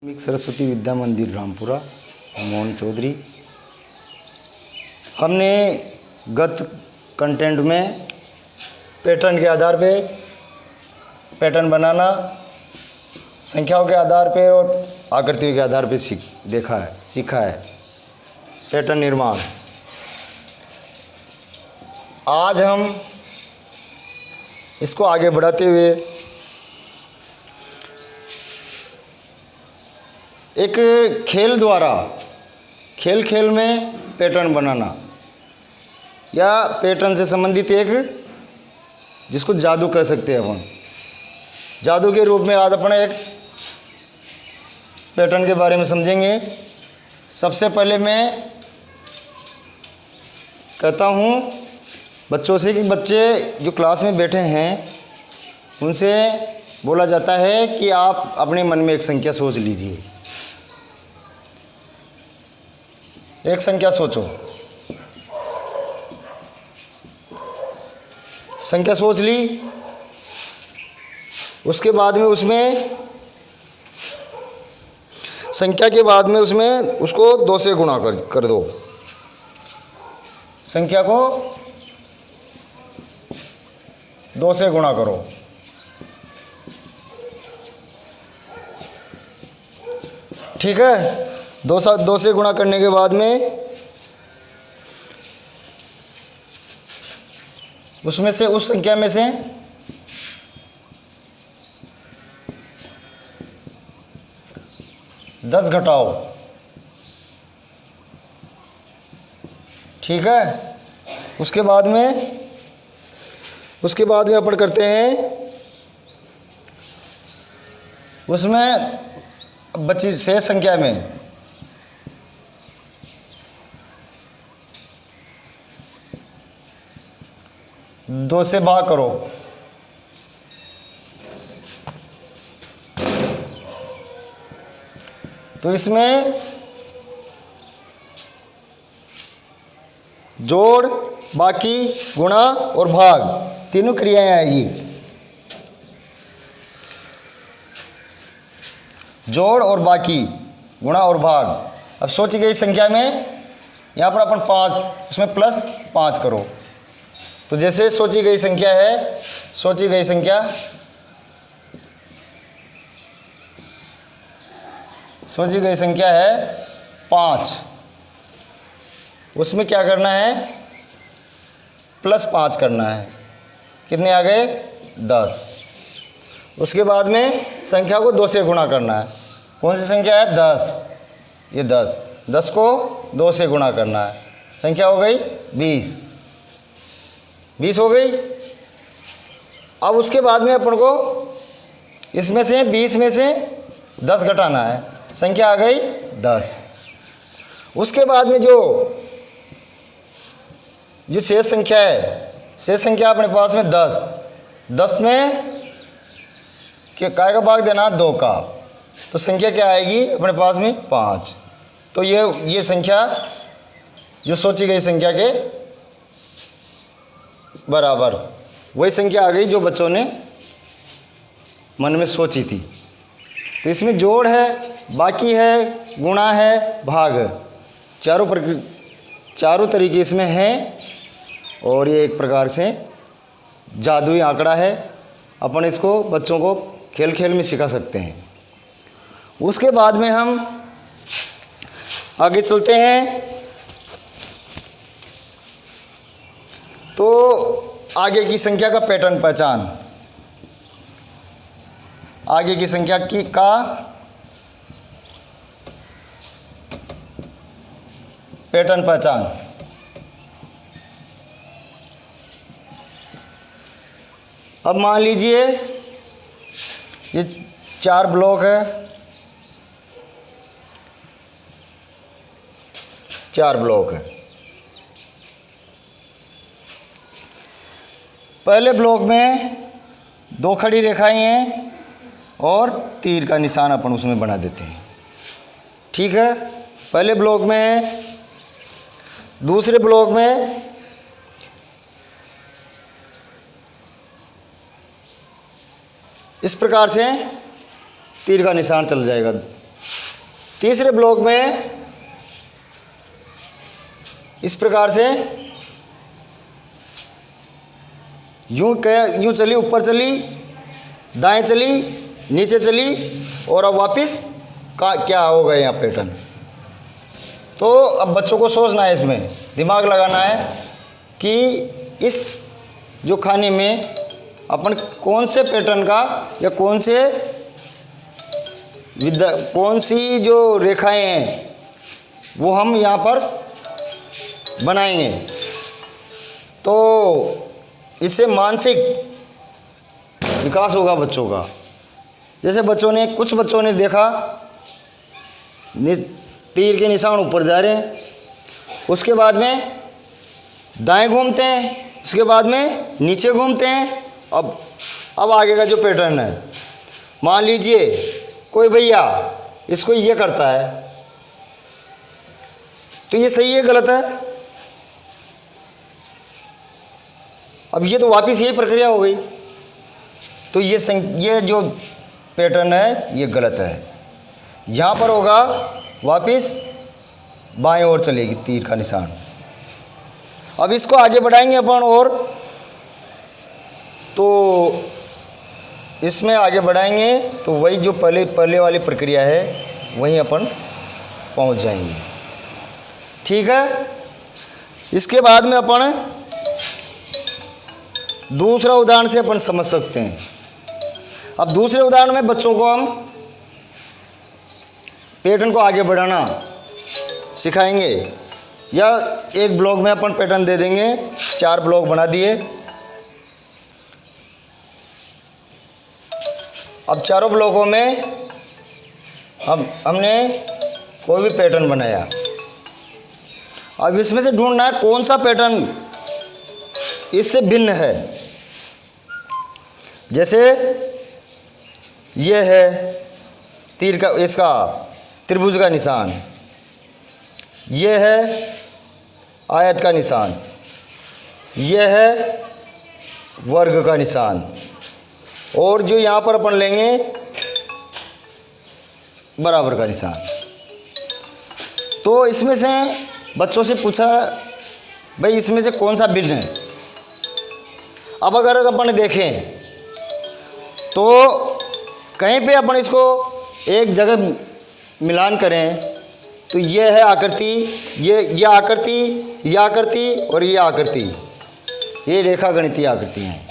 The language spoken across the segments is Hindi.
सरस्वती विद्या मंदिर रामपुरा, मोहन चौधरी। हमने गत कंटेंट में पैटर्न के आधार पे पैटर्न बनाना, संख्याओं के आधार पे और आकृतियों के आधार पे सीखा है पैटर्न निर्माण। आज हम इसको आगे बढ़ाते हुए एक खेल द्वारा खेल में पैटर्न बनाना या पैटर्न से संबंधित एक जिसको जादू कह सकते हैं अपन, जादू के रूप में आज अपन एक पैटर्न के बारे में समझेंगे। सबसे पहले मैं कहता हूँ बच्चों से कि बच्चे जो क्लास में बैठे हैं उनसे बोला जाता है कि आप अपने मन में एक संख्या सोच लीजिए। एक संख्या सोचो, संख्या सोच ली। उसके बाद में उसमें संख्या के बाद में उसमें उसको 2 से गुणा कर दो। संख्या को 2 से गुणा करो। ठीक है, 2 से गुणा करने के बाद में उसमें से उस संख्या में से दस घटाओ। ठीक है, उसके बाद में अपन करते हैं उसमें बची शेष संख्या में 2 से भाग करो। तो इसमें जोड़, बाकी, गुणा और भाग तीनों क्रियाएं आएगी। जोड़ और बाकी, गुणा और भाग। अब सोची गई संख्या में यहाँ पर अपन 5, उसमें प्लस 5 करो। तो जैसे सोची गई संख्या है 5, उसमें क्या करना है, प्लस 5 करना है। कितने आ गए, 10। उसके बाद में संख्या को 2 से गुणा करना है। कौन सी संख्या है, 10। ये 10 को 2 से गुणा करना है। संख्या हो गई 20 हो गई। अब उसके बाद में अपन को इसमें से 20 में से 10 घटाना है। संख्या आ गई 10। उसके बाद में जो शेष संख्या है, शेष संख्या अपने पास में 10 में काय का भाग देना, 2 का। तो संख्या क्या आएगी अपने पास में, 5। तो ये संख्या जो सोची गई संख्या के बराबर वही संख्या आ गई जो बच्चों ने मन में सोची थी। तो इसमें जोड़ है, बाकी है, गुणा है, भाग है, चारों तरीके इसमें हैं। और ये एक प्रकार से जादुई आंकड़ा है। अपन इसको बच्चों को खेल में सिखा सकते हैं। उसके बाद में हम आगे चलते हैं। तो आगे की संख्या का पैटर्न पहचान, आगे की संख्या का पैटर्न पहचान। अब मान लीजिए ये 4 ब्लॉक है, 4 ब्लॉक है। पहले ब्लॉक में 2 खड़ी रेखाएं हैं और तीर का निशान अपन उसमें बना देते हैं। ठीक है, पहले ब्लॉक में है। दूसरे ब्लॉक में इस प्रकार से तीर का निशान चल जाएगा तीसरे ब्लॉक में इस प्रकार से यूं चली, ऊपर चली, दाएं चली, नीचे चली, और अब वापस का क्या होगा यहाँ पैटर्न। तो अब बच्चों को सोचना है, इसमें दिमाग लगाना है कि इस जो खाने में अपन कौन से पैटर्न का या कौन सी जो रेखाएं हैं वो हम यहाँ पर बनाएंगे। तो इससे मानसिक विकास होगा बच्चों का। जैसे कुछ बच्चों ने देखा तीर के निशान ऊपर जा रहे हैं, उसके बाद में दाएं घूमते हैं, उसके बाद में नीचे घूमते हैं। अब आगे का जो पैटर्न है, मान लीजिए कोई भैया इसको ये करता है, तो ये सही है गलत है? अब ये तो वापस यही प्रक्रिया हो गई। तो ये जो पैटर्न है ये गलत है। यहाँ पर होगा वापस बाएं ओर चलेगी तीर का निशान। अब इसको आगे बढ़ाएंगे अपन, और तो इसमें आगे बढ़ाएंगे तो वही जो पहले वाली प्रक्रिया है वहीं अपन पहुंच जाएंगे। ठीक है। इसके बाद में अपन दूसरा उदाहरण से अपन समझ सकते हैं। अब दूसरे उदाहरण में बच्चों को हम पैटर्न को आगे बढ़ाना सिखाएंगे, या एक ब्लॉक में अपन पैटर्न दे देंगे, 4 ब्लॉक बना दिए। अब चारों ब्लॉकों में हमने कोई भी पैटर्न बनाया। अब इसमें से ढूंढना है कौन सा पैटर्न इससे भिन्न है। जैसे ये है तीर का, इसका त्रिभुज का निशान, ये है आयत का निशान, ये है वर्ग का निशान, और जो यहाँ पर अपन लेंगे बराबर का निशान। तो इसमें से बच्चों से पूछा भाई इसमें से कौन सा भिन्न है। अब अगर अपन देखें तो कहीं पे अपन इसको एक जगह मिलान करें तो ये है आकृति, ये आकृति, ये आकृति और ये आकृति, ये रेखा गणितीय आकृति है।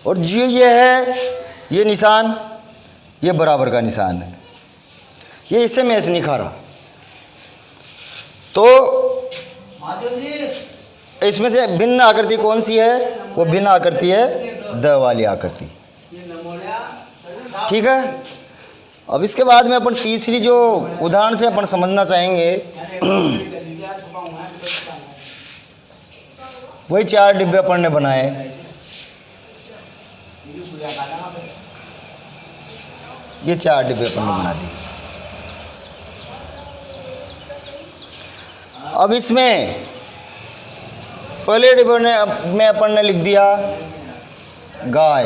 और जो ये है ये निशान, ये बराबर का निशान है, ये इससे मैच नहीं खा रहा। तो इसमें से भिन्न आकृति कौन सी है? वो भिन्न आकृति है द वाली आकृति। ठीक है। अब इसके बाद में अपन तीसरी जो उदाहरण से अपन समझना चाहेंगे वही 4 डिब्बे अपन ने बनाए। ये 4 डिब्बे अपन ने बना दिए। अब इसमें पहले डिब्बे में अपन ने लिख दिया गाय,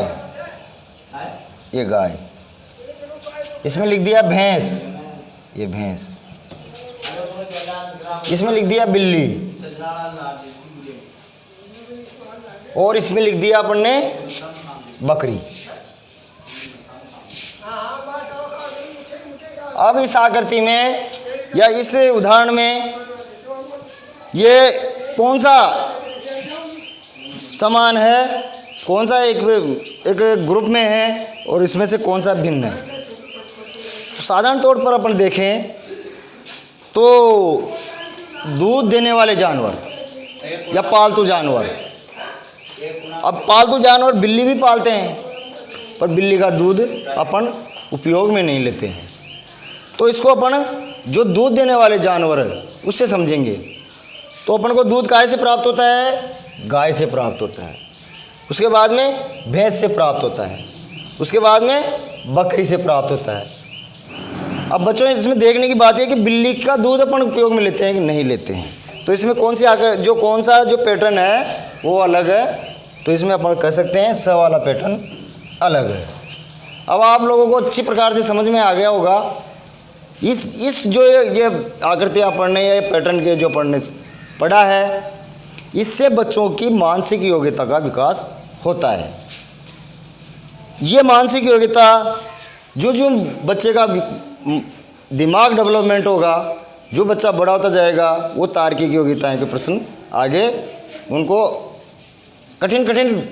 ये गाय। इसमें लिख दिया भैंस, ये भैंस। इसमें लिख दिया बिल्ली, और इसमें लिख दिया अपन ने बकरी। अब इस आकृति में या इस उदाहरण में ये कौन सा समान है, कौन सा एक ग्रुप में है, और इसमें से कौन सा भिन्न है। तो साधारण तौर पर अपन देखें तो दूध देने वाले जानवर या पालतू जानवर, अब पालतू जानवर बिल्ली भी पालते हैं, पर बिल्ली का दूध अपन उपयोग में नहीं लेते हैं। तो इसको अपन जो दूध देने वाले जानवर है उससे समझेंगे। तो अपन को दूध गाय से प्राप्त होता है, गाय से प्राप्त होता है, उसके बाद में भैंस से प्राप्त होता है, उसके बाद में बकरी से प्राप्त होता है। अब बच्चों इसमें देखने की बात है कि बिल्ली का दूध अपन उपयोग में लेते हैं कि नहीं लेते हैं। तो इसमें कौन सा जो पैटर्न है वो अलग है। तो इसमें अपन कह सकते हैं स वाला पैटर्न अलग है। अब आप लोगों को अच्छी प्रकार से समझ में आ गया होगा इस जो ये आकृतियाँ पढ़ने या पैटर्न के जो पढ़ा है, इससे बच्चों की मानसिक योग्यता का विकास होता है। ये मानसिक योग्यता जो बच्चे का दिमाग डेवलपमेंट होगा, जो बच्चा बड़ा होता जाएगा, वो तार्किक योग्यताएं के प्रश्न आगे उनको कठिन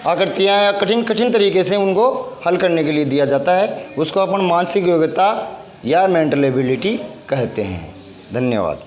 आकृतियाँ या कठिन तरीके से उनको हल करने के लिए दिया जाता है। उसको अपन मानसिक योग्यता या मेंटल एबिलिटी कहते हैं। धन्यवाद।